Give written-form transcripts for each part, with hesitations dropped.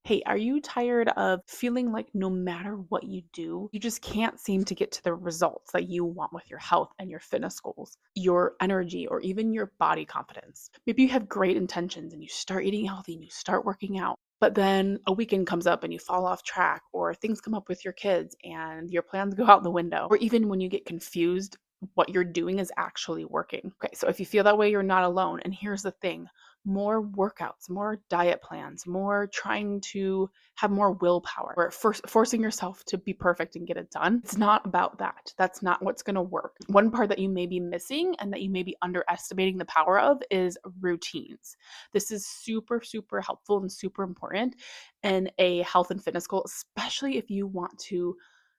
Hey, are you tired of feeling like no matter what you do, you just can't seem to get to the results that you want with your health and your fitness goals, your energy, or even your body confidence? Maybe you have great intentions and you start eating healthy and you start working out, but then a weekend comes up and you fall off track, or things come up with your kids and your plans go out the window, or even when you get confused, what you're doing is actually working. Okay, so if you feel that way, you're not alone. And here's the thing: more workouts, more diet plans, more trying to have more willpower, or forcing yourself to be perfect and get it done. It's not about that. That's not what's going to work. One part that you may be missing and that you may be underestimating the power of is routines. This is super, super helpful and super important in a health and fitness goal, especially if you want to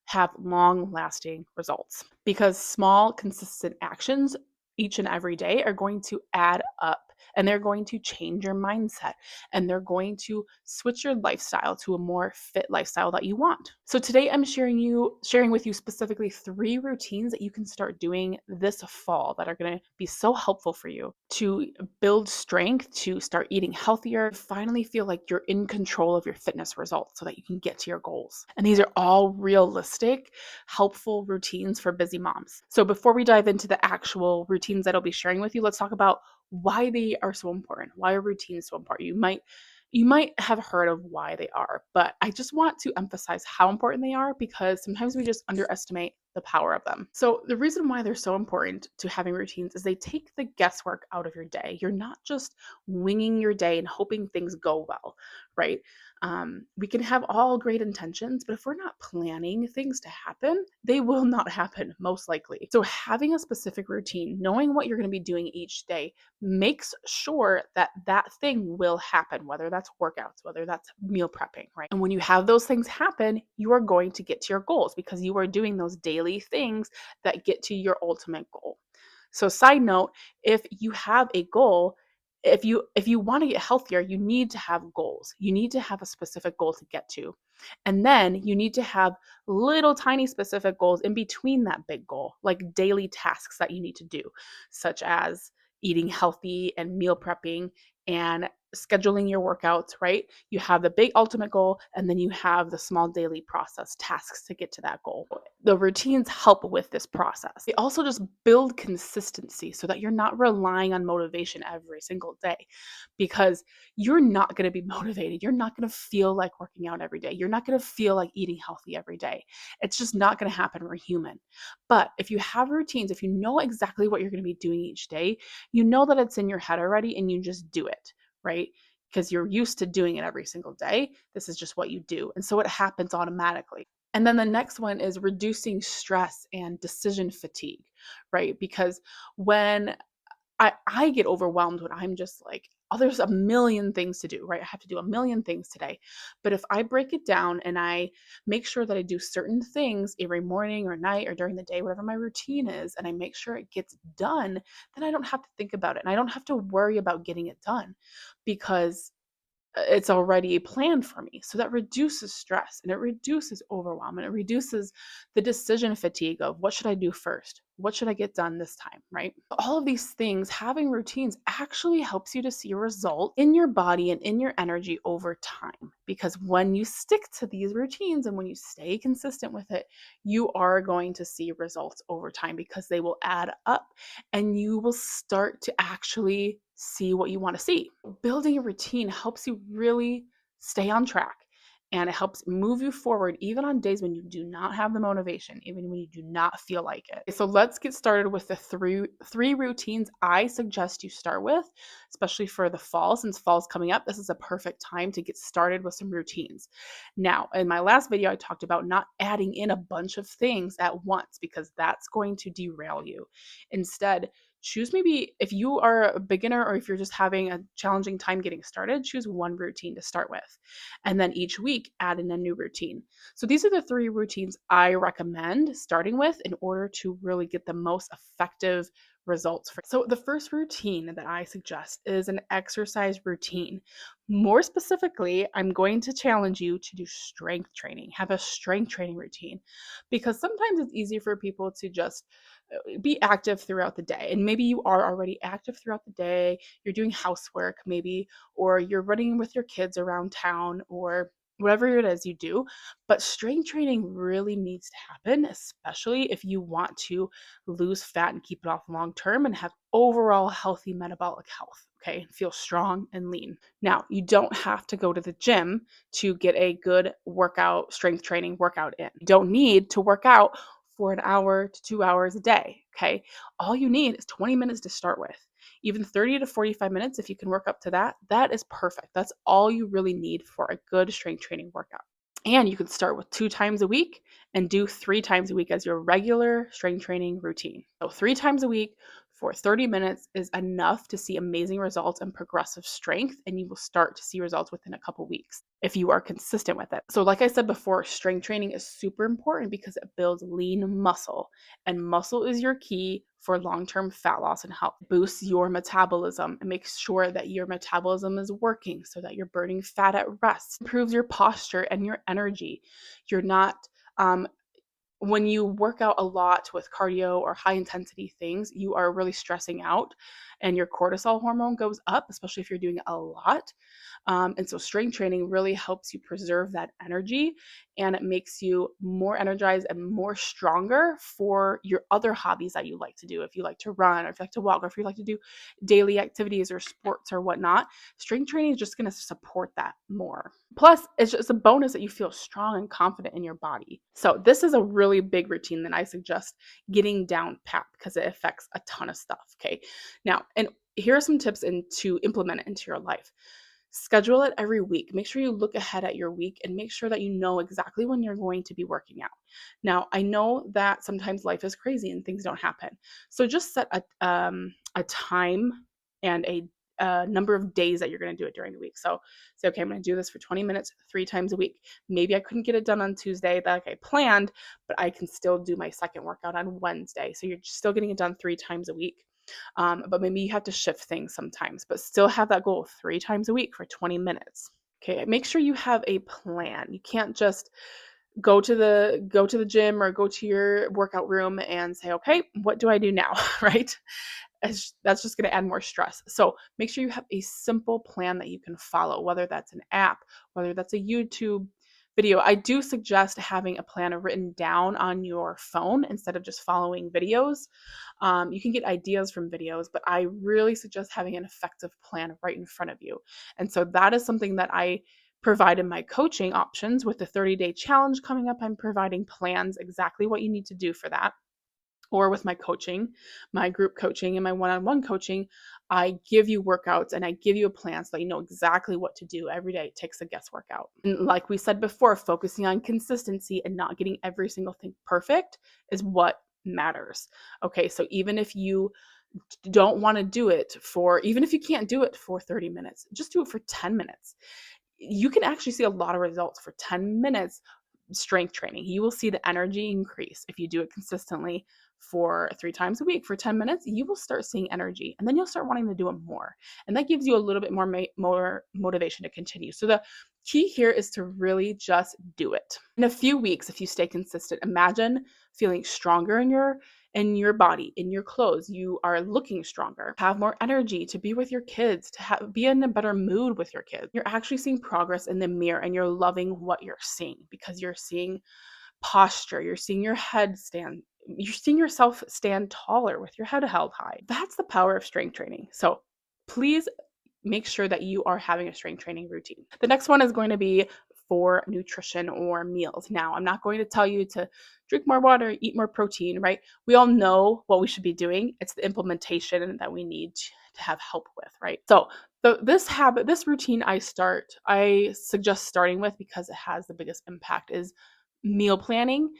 have long lasting results, because small, consistent actions each and every day are going to add up, and they're going to change your mindset, and they're going to switch your lifestyle to a more fit lifestyle that you want. So today I'm sharing with you specifically 3 routines that you can start doing this fall that are going to be so helpful for you to build strength, to start eating healthier, finally feel like you're in control of your fitness results so that you can get to your goals. And these are all realistic, helpful routines for busy moms. So before we dive into the actual routines that I'll be sharing with you, let's talk about why they are so important. Why are routines so important? You might have heard of why they are, but I just want to emphasize how important they are, because sometimes we just underestimate the power of them. So the reason why they're so important to having routines is they take the guesswork out of your day. You're not just winging your day and hoping things go well, right? We can have all great intentions, but if we're not planning things to happen, they will not happen, most likely. So having a specific routine, knowing what you're going to be doing each day, makes sure that that thing will happen, whether that's workouts, whether that's meal prepping, right? And when you have those things happen, you are going to get to your goals because you are doing those daily things that get to your ultimate goal. So side note, if you have a goal, if you want to get healthier, you need to have goals. You need to have a specific goal to get to. And then you need to have little tiny specific goals in between that big goal, like daily tasks that you need to do, such as eating healthy and meal prepping and scheduling your workouts, right? You have the big ultimate goal, and then you have the small daily process tasks to get to that goal. The routines help with this process. They also just build consistency so that you're not relying on motivation every single day, because you're not going to be motivated. You're not going to feel like working out every day. You're not going to feel like eating healthy every day. It's just not going to happen. We're human. But if you have routines, if you know exactly what you're going to be doing each day, you know that it's in your head already and you just do it, right? Because you're used to doing it every single day. This is just what you do. And so it happens automatically. And then the next one is reducing stress and decision fatigue, right? Because when I get overwhelmed when I'm just like, oh, there's a million things to do, right? I have to do a million things today. But if I break it down and I make sure that I do certain things every morning or night or during the day, whatever my routine is, and I make sure it gets done, then I don't have to think about it. And I don't have to worry about getting it done, because it's already planned for me. So that reduces stress and it reduces overwhelm and it reduces the decision fatigue of what should I do first? What should I get done this time, right? All of these things, having routines actually helps you to see results in your body and in your energy over time. Because when you stick to these routines and when you stay consistent with it, you are going to see results over time because they will add up and you will start to actually see what you want to see. Building a routine helps you really stay on track, and it helps move you forward even on days when you do not have the motivation, even when you do not feel like it. So let's get started with the three routines I suggest you start with, especially for the fall. Since fall's coming up, this is a perfect time to get started with some routines. Now, in my last video, I talked about not adding in a bunch of things at once because that's going to derail you. Instead, choose, maybe if you are a beginner or if you're just having a challenging time getting started, choose one routine to start with. And then each week, add in a new routine. So these are the 3 routines I recommend starting with in order to really get the most effective results for. So the first routine that I suggest is an exercise routine. More specifically, I'm going to challenge you to do strength training. Have a strength training routine, because sometimes it's easy for people to just be active throughout the day. And maybe you are already active throughout the day. You're doing housework maybe, or you're running with your kids around town, or whatever it is you do. But strength training really needs to happen, especially if you want to lose fat and keep it off long term and have overall healthy metabolic health. Okay, feel strong and lean. Now, you don't have to go to the gym to get a good workout, strength training workout in. You don't need to work out for an hour to 2 hours a day. Okay, all you need is 20 minutes to start with. Even 30 to 45 minutes, if you can work up to that, that is perfect. That's all you really need for a good strength training workout. And you can start with 2 times a week and do 3 times a week as your regular strength training routine. So 3 times a week for 30 minutes is enough to see amazing results and progressive strength, and you will start to see results within a couple weeks if you are consistent with it. So like I said before, strength training is super important because it builds lean muscle, and muscle is your key for long-term fat loss and health. Boosts your metabolism and makes sure that your metabolism is working so that you're burning fat at rest. Improves your posture and your energy. You're not when you work out a lot with cardio or high intensity things, you are really stressing out and your cortisol hormone goes up, especially if you're doing a lot. And so strength training really helps you preserve that energy, and it makes you more energized and more stronger for your other hobbies that you like to do. If you like to run, or if you like to walk, or if you like to do daily activities or sports or whatnot, strength training is just going to support that more. Plus, it's just a bonus that you feel strong and confident in your body. So this is a really big routine that I suggest getting down pat because it affects a ton of stuff. Okay. Now, and here are some tips to implement it into your life. Schedule it every week. Make sure you look ahead at your week and make sure that you know exactly when you're going to be working out. Now, I know that sometimes life is crazy and things don't happen. So just set a time and a number of days that you're going to do it during the week. So say, okay, I'm going to do this for 20 minutes, 3 times a week. Maybe I couldn't get it done on Tuesday like I planned, but I can still do my second workout on Wednesday. So you're still getting it done 3 times a week. But maybe you have to shift things sometimes, but still have that goal 3 times a week for 20 minutes. Okay, make sure you have a plan. You can't just go to the gym or go to your workout room and say, okay, what do I do now? Right? That's just going to add more stress. So make sure you have a simple plan that you can follow, whether that's an app, whether that's a YouTube video. I do suggest having a plan written down on your phone instead of just following videos. You can get ideas from videos, but I really suggest having an effective plan right in front of you. And so that is something that I provide in my coaching options. With the 30-day challenge coming up, I'm providing plans, exactly what you need to do for that. Or with my coaching, my group coaching and my one-on-one coaching, I give you workouts and I give you a plan so that you know exactly what to do every day. It takes the guesswork out. And like we said before, focusing on consistency and not getting every single thing perfect is what matters. Okay, so even if you don't want to do it even if you can't do it for 30 minutes, just do it for 10 minutes. You can actually see a lot of results for 10 minutes strength training. You will see the energy increase if you do it consistently for 3 times a week for 10 minutes. You will start seeing energy, and then you'll start wanting to do it more. And that gives you a little bit more motivation to continue. So the key here is to really just do it. In a few weeks, if you stay consistent, imagine feeling stronger in your body, in your clothes. You are looking stronger, have more energy to be with your kids, to be in a better mood with your kids. You're actually seeing progress in the mirror, and you're loving what you're seeing because you're seeing posture. You're seeing you're seeing yourself stand taller with your head held high. That's the power of strength training. So please make sure that you are having a strength training routine. The next one is going to be for nutrition or meals. Now, I'm not going to tell you to drink more water, eat more protein, right? We all know what we should be doing. It's the implementation that we need to have help with, right? So this routine I suggest starting with, because it has the biggest impact, is meal planning.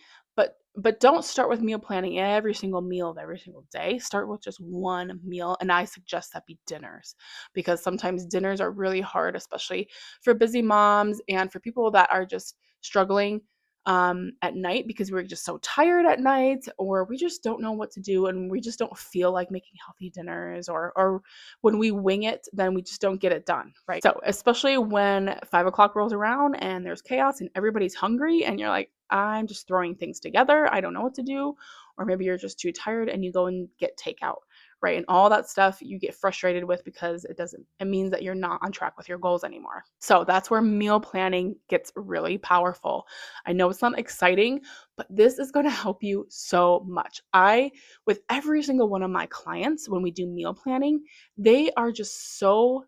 But don't start with meal planning every single meal of every single day. Start with just one meal, and I suggest that be dinners, because sometimes dinners are really hard, especially for busy moms and for people that are just struggling at night because we're just so tired at night, or we just don't know what to do and we just don't feel like making healthy dinners, or when we wing it, then we just don't get it done, right? So especially when 5 o'clock rolls around and there's chaos and everybody's hungry and you're like, I'm just throwing things together, I don't know what to do, or maybe you're just too tired and you go and get takeout, right? And all that stuff you get frustrated with because it means that you're not on track with your goals anymore. So that's where meal planning gets really powerful. I know it's not exciting, but this is going to help you so much. With every single one of my clients, when we do meal planning, they are just so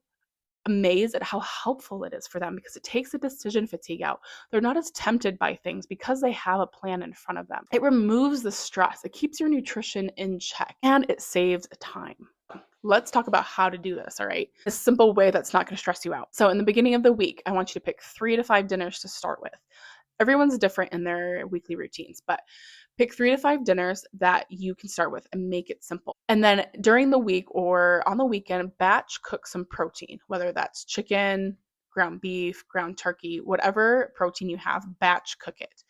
amazed at how helpful it is for them because it takes the decision fatigue out. They're not as tempted by things because they have a plan in front of them. It removes the stress, it keeps your nutrition in check, and it saves time. Let's talk about how to do this, all right? A simple way that's not going to stress you out. So, in the beginning of the week, I want you to pick 3 to 5 dinners to start with. Everyone's different in their weekly routines, but pick 3 to 5 dinners that you can start with and make it simple. And then during the week or on the weekend, batch cook some protein, whether that's chicken, ground beef, ground turkey, whatever protein you have, batch cook it.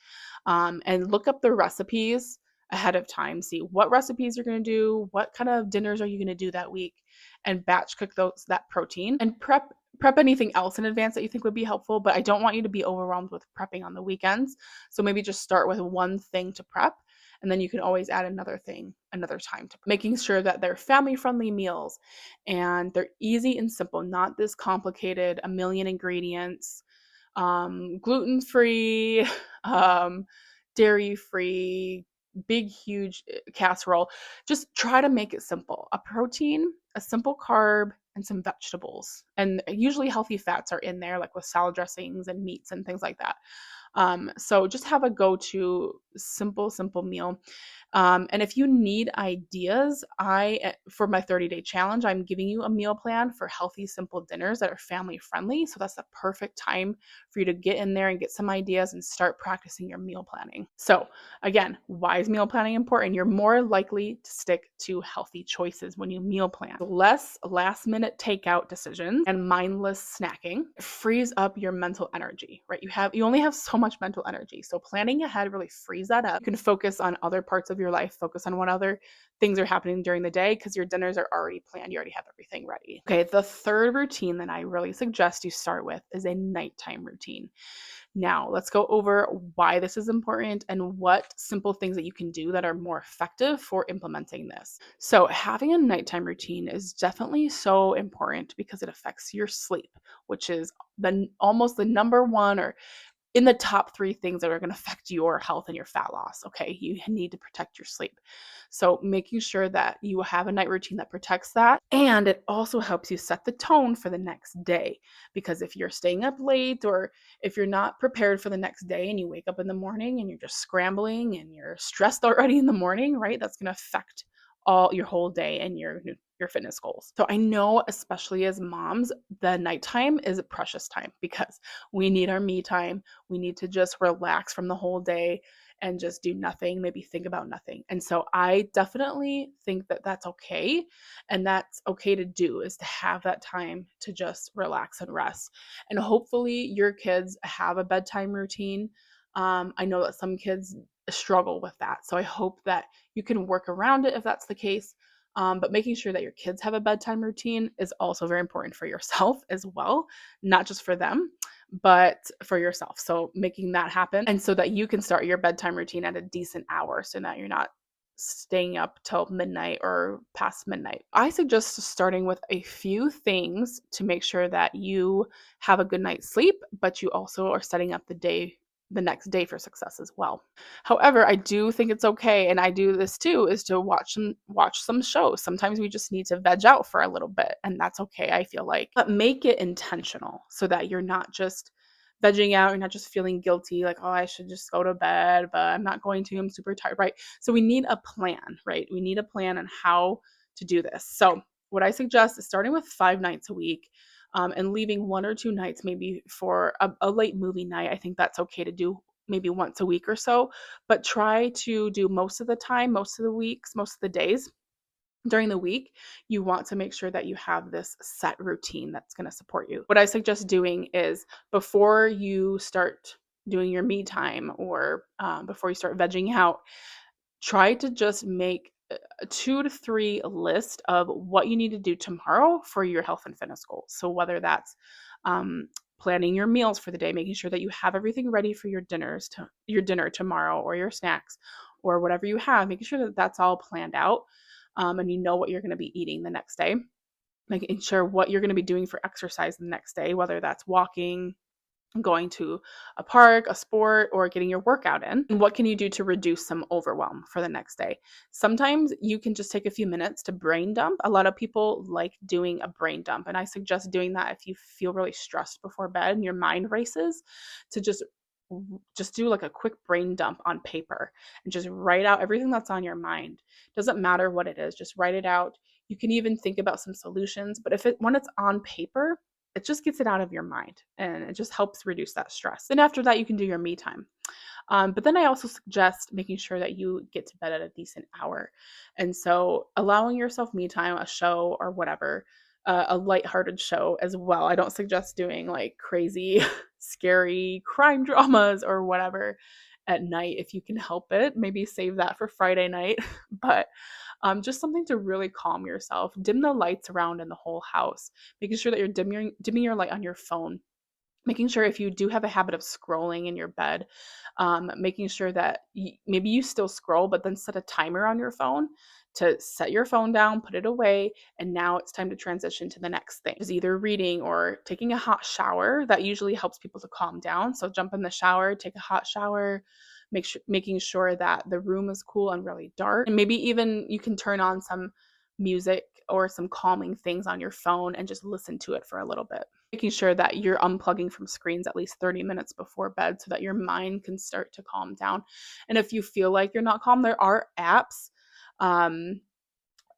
And look up the recipes ahead of time. See what recipes you're going to do, what kind of dinners are you going to do that week, and batch cook that protein, and prep anything else in advance that you think would be helpful. But I don't want you to be overwhelmed with prepping on the weekends. So maybe just start with one thing to prep, and then you can always add another thing another time, to making sure that they're family friendly meals and they're easy and simple, not this complicated, a million ingredients, gluten free, um, dairy free, big, huge casserole. Just try to make it simple. A protein, a simple carb, and some vegetables. And usually healthy fats are in there, like with salad dressings and meats and things like that. So just have a go-to simple meal. And if you need ideas, for my 30-day challenge, I'm giving you a meal plan for healthy, simple dinners that are family friendly. So that's the perfect time for you to get in there and get some ideas and start practicing your meal planning. So again, why is meal planning important? You're more likely to stick to healthy choices when you meal plan. Less last minute takeout decisions and mindless snacking frees up your mental energy, right? You only have so much mental energy. So planning ahead really frees that up. You can focus on other parts of your life, focus on what other things are happening during the day because your dinners are already planned. You already have everything ready. Okay, the third routine that I really suggest you start with is a nighttime routine. Now, let's go over why this is important and what simple things that you can do that are more effective for implementing this. So, having a nighttime routine is definitely so important because it affects your sleep, which is almost the number one, or in the top 3 things that are going to affect your health and your fat loss. Okay, you need to protect your sleep. So making sure that you have a night routine that protects that, and it also helps you set the tone for the next day, because if you're staying up late, or if you're not prepared for the next day and you wake up in the morning and you're just scrambling and you're stressed already in the morning, right? That's going to affect all your whole day and your fitness goals. So I know, especially as moms, the nighttime is a precious time because we need our me time. We need to just relax from the whole day and just do nothing, maybe think about nothing. And so I definitely think that that's okay. And that's okay to do, is to have that time to just relax and rest. And hopefully your kids have a bedtime routine. I know that some kids struggle with that. So I hope that you can work around it if that's the case. But making sure that your kids have a bedtime routine is also very important for yourself as well, not just for them, but for yourself. So making that happen, and so that you can start your bedtime routine at a decent hour so that you're not staying up till midnight or past midnight. I suggest starting with a few things to make sure that you have a good night's sleep, but you also are setting up the next day for success as well. However, I do think it's okay, and I do this too, is to watch some shows. Sometimes we just need to veg out for a little bit, and that's okay, I feel like. But make it intentional so that you're not just vegging out, you're not just feeling guilty, like, oh, I should just go to bed, but I'm not going to, I'm super tired, right? So we need a plan, right? We need a plan on how to do this. So what I suggest is starting with 5 nights a week, and leaving 1 or 2 nights maybe for a late movie night. I think that's okay to do maybe once a week or so, but try to do most of the time, most of the weeks, most of the days during the week. You want to make sure that you have this set routine that's going to support you. What I suggest doing is, before you start doing your me time, or before you start vegging out, try to just make a 2 to 3 list of what you need to do tomorrow for your health and fitness goals. So whether that's um, planning your meals for the day, making sure that you have everything ready for your dinner tomorrow, or your snacks, or whatever you have, making sure that that's all planned out, and you know what you're going to be eating the next day. Making sure what you're going to be doing for exercise the next day, whether that's walking, going to a park, a sport, or getting your workout in. And what can you do to reduce some overwhelm for the next day? Sometimes you can just take a few minutes to brain dump. A lot of people like doing a brain dump, and I suggest doing that if you feel really stressed before bed and your mind races, to just do like a quick brain dump on paper and just write out everything that's on your mind. Doesn't matter what it is, just write it out. You can even think about some solutions, but when it's on paper, it just gets it out of your mind, and it just helps reduce that stress. Then after that, you can do your me time. But then I also suggest making sure that you get to bed at a decent hour. And so allowing yourself me time, a show or whatever, a lighthearted show as well. I don't suggest doing like crazy, scary crime dramas or whatever at night if you can help it. Maybe save that for Friday night. But just something to really calm yourself. Dim the lights around in the whole house, making sure that you're dimming your light on your phone, making sure if you do have a habit of scrolling in your bed, making sure that maybe you still scroll, but then set a timer on your phone to set your phone down, put it away, and now it's time to transition to the next thing. Is either reading or taking a hot shower. That usually helps people to calm down. So jump in the shower, take a hot shower, making sure that the room is cool and really dark. And maybe even you can turn on some music or some calming things on your phone and just listen to it for a little bit. Making sure that you're unplugging from screens at least 30 minutes before bed so that your mind can start to calm down. And if you feel like you're not calm, there are apps. There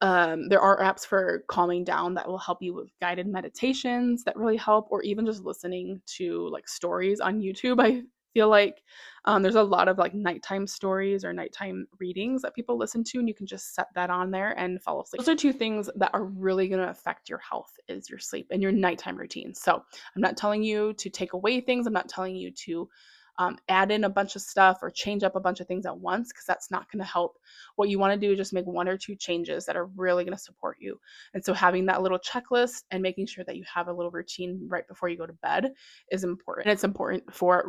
are apps for calming down that will help you with guided meditations that really help, or even just listening to like stories on YouTube. I feel like there's a lot of like nighttime stories or nighttime readings that people listen to, and you can just set that on there and fall asleep. Those are two things that are really going to affect your health, is your sleep and your nighttime routine. So I'm not telling you to take away things. I'm not telling you to add in a bunch of stuff or change up a bunch of things at once, because that's not going to help. What you want to do is just make 1 or 2 changes that are really going to support you. And so having that little checklist and making sure that you have a little routine right before you go to bed is important. And it's important for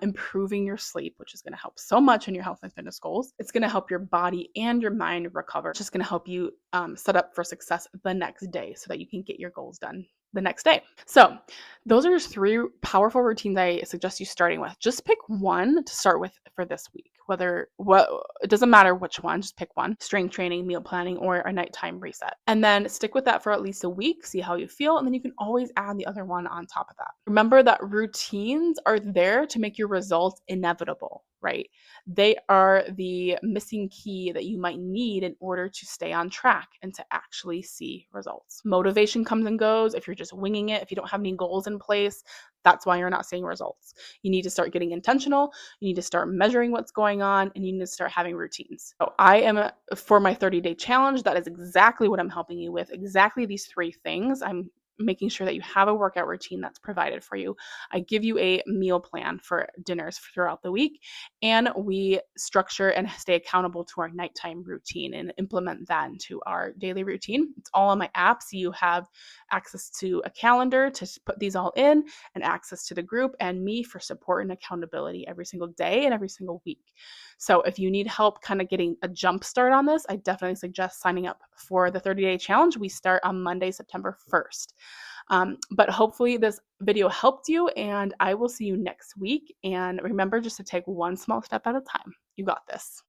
improving your sleep, which is going to help so much in your health and fitness goals. It's going to help your body and your mind recover. It's just going to help you set up for success the next day so that you can get your goals done the next day. So those are just 3 powerful routines I suggest you starting with. Just pick one to start with for this week. It doesn't matter which one, just pick one. Strength training, meal planning, or a nighttime reset. And then stick with that for at least a week, see how you feel, and then you can always add the other one on top of that. Remember that routines are there to make your results inevitable, right? They are the missing key that you might need in order to stay on track and to actually see results. Motivation comes and goes if you're just winging it, if you don't have any goals in place. That's why you're not seeing results. You need to start getting intentional. You need to start measuring what's going on, and you need to start having routines. So for my 30-day challenge, that is exactly what I'm helping you with. Exactly these 3 things. I'm making sure that you have a workout routine that's provided for you. I give you a meal plan for dinners throughout the week, and we structure and stay accountable to our nighttime routine and implement that into our daily routine. It's all on my app, so you have access to a calendar to put these all in, and access to the group and me for support and accountability every single day and every single week. So if you need help kind of getting a jump start on this, I definitely suggest signing up for the 30-day challenge. We start on Monday, September 1st. But hopefully this video helped you, and I will see you next week. And remember just to take one small step at a time. You got this.